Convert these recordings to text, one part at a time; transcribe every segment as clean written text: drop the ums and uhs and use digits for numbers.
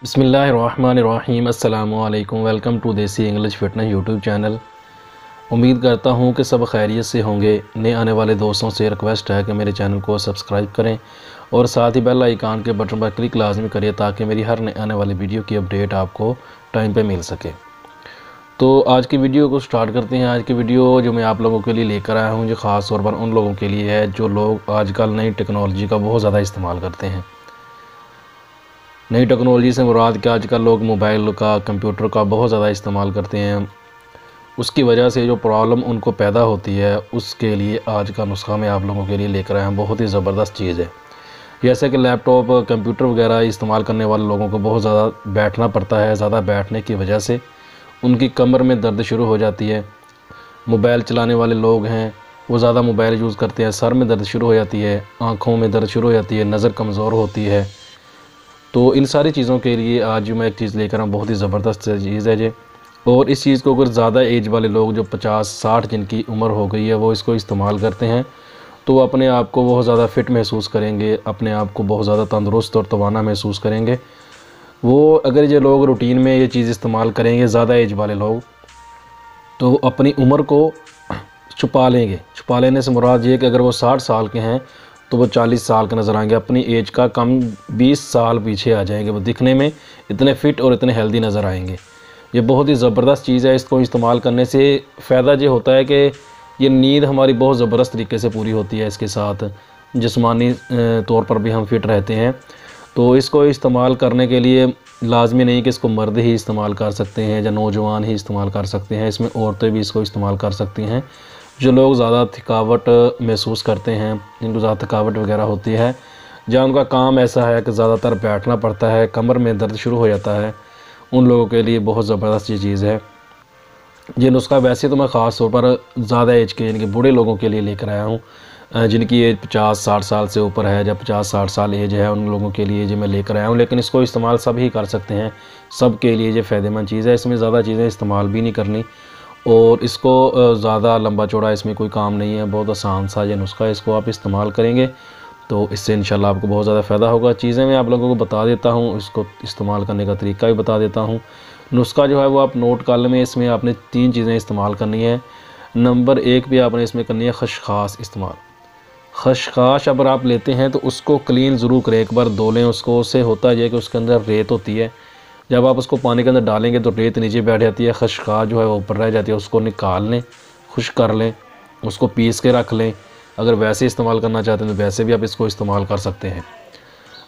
बिस्मिल्लाहिर्रहमानिर्रहीम अस्सलाम वालेकुम। वेलकम टू देसी इंग्लिश फिटनेस यूट्यूब चैनल। उम्मीद करता हूँ कि सब खैरियत से होंगे। नए आने वाले दोस्तों से रिक्वेस्ट है कि मेरे चैनल को सब्सक्राइब करें और साथ ही बेल आइकन के बटन पर क्लिक लाजमी करिए ताकि मेरी हर नए आने वाली वीडियो की अपडेट आपको टाइम पे मिल सके। तो आज की वीडियो को स्टार्ट करते हैं। आज की वीडियो जो मैं आप लोगों के लिए लेकर आया हूँ जो ख़ास तौर पर उन लोगों के लिए है जो लोग आजकल नई टेक्नोलॉजी का बहुत ज़्यादा इस्तेमाल करते हैं। नई टेक्नोलॉजी से मुराद कि आजकल लोग मोबाइल का, कंप्यूटर का बहुत ज़्यादा इस्तेमाल करते हैं। उसकी वजह से जो प्रॉब्लम उनको पैदा होती है उसके लिए आज का नुस्खा मैं आप लोगों के लिए लेकर आया हूँ। बहुत ही ज़बरदस्त चीज़ है। जैसे कि लैपटॉप, कंप्यूटर वगैरह इस्तेमाल करने वाले लोगों को बहुत ज़्यादा बैठना पड़ता है। ज़्यादा बैठने की वजह से उनकी कमर में दर्द शुरू हो जाती है। मोबाइल चलाने वाले लोग हैं वो ज़्यादा मोबाइल यूज़ करते हैं, सर में दर्द शुरू हो जाती है, आँखों में दर्द शुरू हो जाती है, नज़र कमज़ोर होती है। तो इन सारी चीज़ों के लिए आज जो मैं एक चीज़ लेकर आऊँ बहुत ही ज़बरदस्त चीज़ है जी। और इस चीज़ को अगर ज़्यादा एज वाले लोग जो 50-60 जिनकी उम्र हो गई है वो इसको इस्तेमाल करते हैं तो वो अपने आप को बहुत ज़्यादा फ़िट महसूस करेंगे, अपने आप को बहुत ज़्यादा तंदुरुस्त और तवाना महसूस करेंगे। वो अगर ये लोग रूटीन में ये चीज़ इस्तेमाल करेंगे ज़्यादा एज वाले लोग तो अपनी उम्र को छुपा लेंगे। छुपा लेने से मुराद ये कि अगर वो 60 साल के हैं तो वो 40 साल के नज़र आएंगे। अपनी एज का कम 20 साल पीछे आ जाएंगे। वो दिखने में इतने फ़िट और इतने हेल्दी नज़र आएंगे। ये बहुत ही ज़बरदस्त चीज़ है। इसको इस्तेमाल करने से फ़ायदा ये होता है कि ये नींद हमारी बहुत ज़बरदस्त तरीके से पूरी होती है। इसके साथ जिस्मानी तौर पर भी हम फिट रहते हैं। तो इसको इस्तेमाल करने के लिए लाजमी नहीं कि इसको मर्द ही इस्तेमाल कर सकते हैं या नौजवान ही इस्तेमाल कर सकते हैं। इसमें औरतें भी इसको इस्तेमाल कर सकती हैं। जो लोग ज़्यादा थकावट महसूस करते हैं, जिनको ज़्यादा थकावट वगैरह होती है, जहाँ उनका काम ऐसा है कि ज़्यादातर बैठना पड़ता है, कमर में दर्द शुरू हो जाता है, उन लोगों के लिए बहुत ज़बरदस्त ये चीज़ है। ये नुस्खा वैसे तो मैं ख़ास तौर पर ज़्यादा एज के यानी कि बूढ़े लोगों के लिए लेकर आया हूँ। जिनकी एज 50-60 साल से ऊपर है या 50-60 साल एज है उन लोगों के लिए जो मैं लेकर आया हूँ। लेकिन इसको इस्तेमाल सभी कर सकते हैं। सब के लिए ये फ़ायदेमंद चीज़ है। इसमें ज़्यादा चीज़ें इस्तेमाल भी नहीं करनी और इसको ज़्यादा लंबा चौड़ा इसमें कोई काम नहीं है। बहुत आसान सा ये नुस्खा है। इसको आप इस्तेमाल करेंगे तो इससे इंशाल्लाह आपको बहुत ज़्यादा फ़ायदा होगा। चीज़ें मैं आप लोगों को बता देता हूँ, इसको इस्तेमाल करने का तरीका भी बता देता हूँ। नुस्खा जो है वो आप नोट कर लें। इसमें आपने 3 चीज़ें इस्तेमाल करनी है। नंबर 1 भी आपने इसमें करनी है खसखास इस्तेमाल। खसखास अगर आप लेते हैं तो उसको क्लीन ज़रूर करें, एक बार धो लें उसको। उससे होता है कि उसके अंदर रेत होती है। जब आप उसको पानी के अंदर डालेंगे तो रेत नीचे बैठ जाती है, खसखा जो है वो ऊपर रह जाती है। उसको निकाल लें, खुश्क कर लें, उसको पीस के रख लें। अगर वैसे इस्तेमाल करना चाहते हैं तो वैसे भी आप इसको इस्तेमाल कर सकते हैं।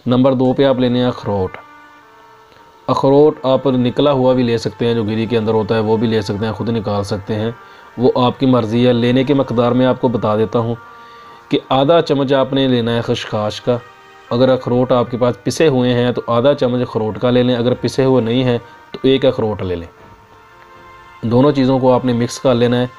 नंबर 2 पे आप लेने हैं अखरोट। अखरोट आप निकला हुआ भी ले सकते हैं, जो गिरी के अंदर होता है वो भी ले सकते हैं, ख़ुद निकाल सकते हैं, वो आपकी मर्ज़ी है। लेने की मकदार में आपको बता देता हूँ कि आधा चम्मच आपने लेना है खसखास का। अगर अखरोट आपके पास पिसे हुए हैं तो आधा चम्मच अखरोट का ले लें। अगर पिसे हुए नहीं हैं तो 1 अखरोट ले लें। दोनों चीज़ों को आपने मिक्स कर लेना है।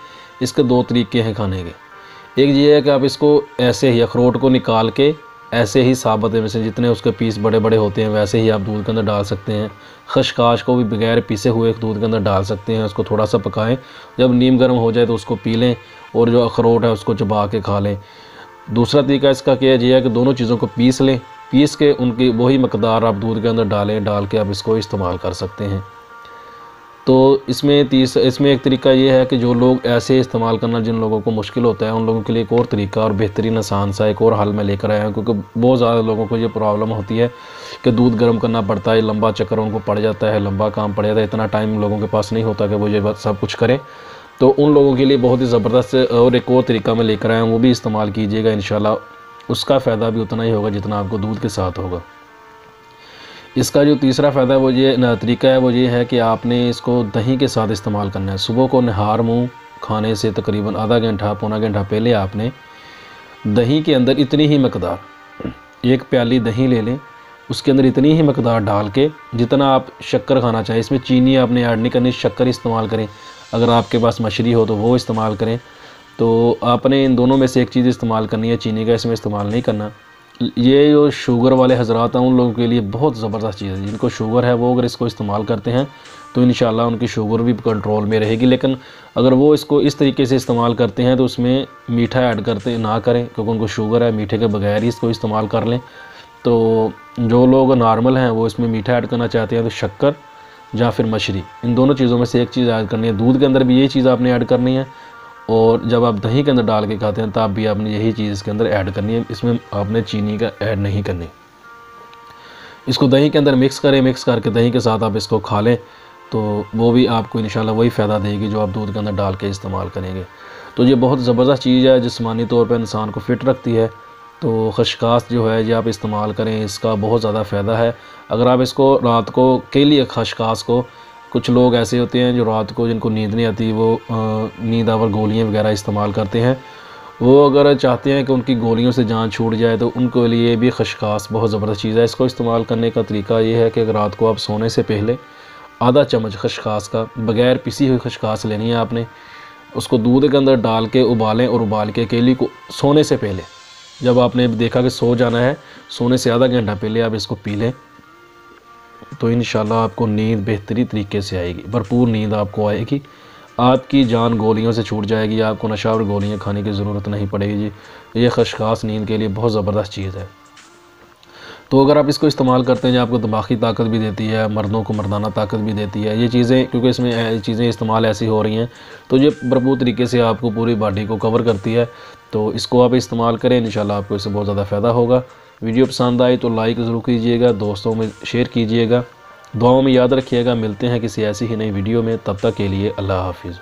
इसके 2 तरीके हैं खाने के। एक ये है कि आप इसको ऐसे ही अखरोट को निकाल के ऐसे ही साबुत में से जितने उसके पीस बड़े बड़े होते हैं वैसे ही आप दूध के अंदर डाल सकते हैं। खसखस को भी बगैर पिसे हुए दूध के अंदर डाल सकते हैं। उसको थोड़ा सा पकाएं, जब नीम गर्म हो जाए तो उसको पी लें और जो अखरोट है उसको चबा के खा लें। दूसरा तरीका इसका क्या है कि दोनों चीज़ों को पीस लें, पीस के उनकी वही मकदार आप दूध के अंदर डाल के आप इसको इस्तेमाल कर सकते हैं। तो इसमें एक तरीका ये है कि जो लोग ऐसे इस्तेमाल करना जिन लोगों को मुश्किल होता है उन लोगों के लिए एक और तरीका और बेहतरीन आसान सा एक और हल मैं लेकर आया हूँ। क्योंकि बहुत ज़्यादा लोगों को ये प्रॉब्लम होती है कि दूध गर्म करना पड़ता है, लंबा चक्कर उनको पड़ जाता है, लंबा काम पड़ जाता है, इतना टाइम लोगों के पास नहीं होता कि वो ये सब कुछ करें। तो उन लोगों के लिए बहुत ही ज़बरदस्त और एक और तरीका मैं लेकर आया हूँ, वो भी इस्तेमाल कीजिएगा। इंशाल्लाह उसका फ़ायदा भी उतना ही होगा जितना आपको दूध के साथ होगा। इसका जो तीसरा फ़ायदा है वो ये तरीका है वो ये है कि आपने इसको दही के साथ इस्तेमाल करना है। सुबह को नहार मुँह खाने से तकरीबन आधा घंटा पौना घंटा पहले आपने दही के अंदर इतनी ही मकदार 1 प्याली दही ले लें। उसके अंदर इतनी ही मकदार डाल के जितना आप शक्कर खाना चाहें, इसमें चीनी आपने ऐड नहीं करनी, शक्कर इस्तेमाल करें। अगर आपके पास मशरी हो तो वो इस्तेमाल करें। तो आपने इन दोनों में से एक चीज़ इस्तेमाल करनी है, चीनी का इसमें इस्तेमाल नहीं करना। ये जो शुगर वाले हजरात हैं उन लोगों के लिए बहुत ज़बरदस्त चीज़ है। जिनको शुगर है वो अगर इसको इस्तेमाल करते हैं तो इंशाल्लाह उनकी शुगर भी कंट्रोल में रहेगी। लेकिन अगर वो इसको इस तरीके से इस्तेमाल करते हैं तो उसमें मीठा ऐड करते ना करें, क्योंकि उनको शुगर है। मीठे के बगैर ही इसको इस्तेमाल कर लें। तो जो लोग नॉर्मल हैं वो इसमें मीठा ऐड करना चाहते हैं तो शक्कर या फिर मशरी, इन दोनों चीज़ों में से एक चीज़ ऐड करनी है। दूध के अंदर भी यही चीज़ आपने ऐड करनी है, और जब आप दही के अंदर डाल के खाते हैं तब भी आपने यही चीज़ इसके अंदर ऐड करनी है। इसमें आपने चीनी का ऐड नहीं करनी। इसको दही के अंदर मिक्स करें, मिक्स करके दही के साथ आप इसको खा लें तो वो भी आपको इंशाल्लाह वही फ़ायदा देगी जो आप दूध के अंदर डाल के इस्तेमाल करेंगे। तो ये बहुत ज़बरदस्त चीज़ है, जिस्मानी तौर पर इंसान को फ़िट रखती है। तो खशखास जो है ये आप इस्तेमाल करें, इसका बहुत ज़्यादा फ़ायदा है। अगर आप इसको रात को के लिए खशखास को, कुछ लोग ऐसे होते हैं जो रात को जिनको नींद नहीं आती वो नींद आवर गोलियाँ वगैरह इस्तेमाल करते हैं, वो अगर चाहते हैं कि उनकी गोलियों से जान छूट जाए तो उनके लिए भी खशखास बहुत ज़बरदस्त चीज़ है। इसको इस्तेमाल करने का तरीका ये है कि अगर रात को आप सोने से पहले आधा चम्मच खशखास का, बग़ैर पिसी हुई खशखास लेनी है आपने, उसको दूध के अंदर डाल के उबालें और उबाल के केली को सोने से पहले, जब आपने देखा कि सो जाना है, सोने से आधा घंटा पहले आप इसको पी लें तो इंशाल्लाह आपको नींद बेहतरीन तरीके से आएगी, भरपूर नींद आपको आएगी, आपकी जान गोलियों से छूट जाएगी, आपको नशा और गोलियां खाने की ज़रूरत नहीं पड़ेगी जी। ये खशखास नींद के लिए बहुत ज़बरदस्त चीज़ है। तो अगर आप इसको इस्तेमाल करते हैं, जो आपको दिमागी ताकत भी देती है, मर्दों को मर्दाना ताकत भी देती है, ये चीज़ें, क्योंकि इसमें चीज़ें इस्तेमाल ऐसी हो रही हैं तो ये भरपूर तरीके से आपको पूरी बॉडी को कवर करती है। तो इसको आप इस्तेमाल करें, इंशाल्लाह आपको इससे बहुत ज़्यादा फ़ायदा होगा। वीडियो पसंद आए तो लाइक ज़रूर कीजिएगा, दोस्तों में शेयर कीजिएगा, दुआओं में याद रखिएगा। मिलते हैं किसी ऐसी ही नई वीडियो में, तब तक के लिए अल्लाह हाफिज़।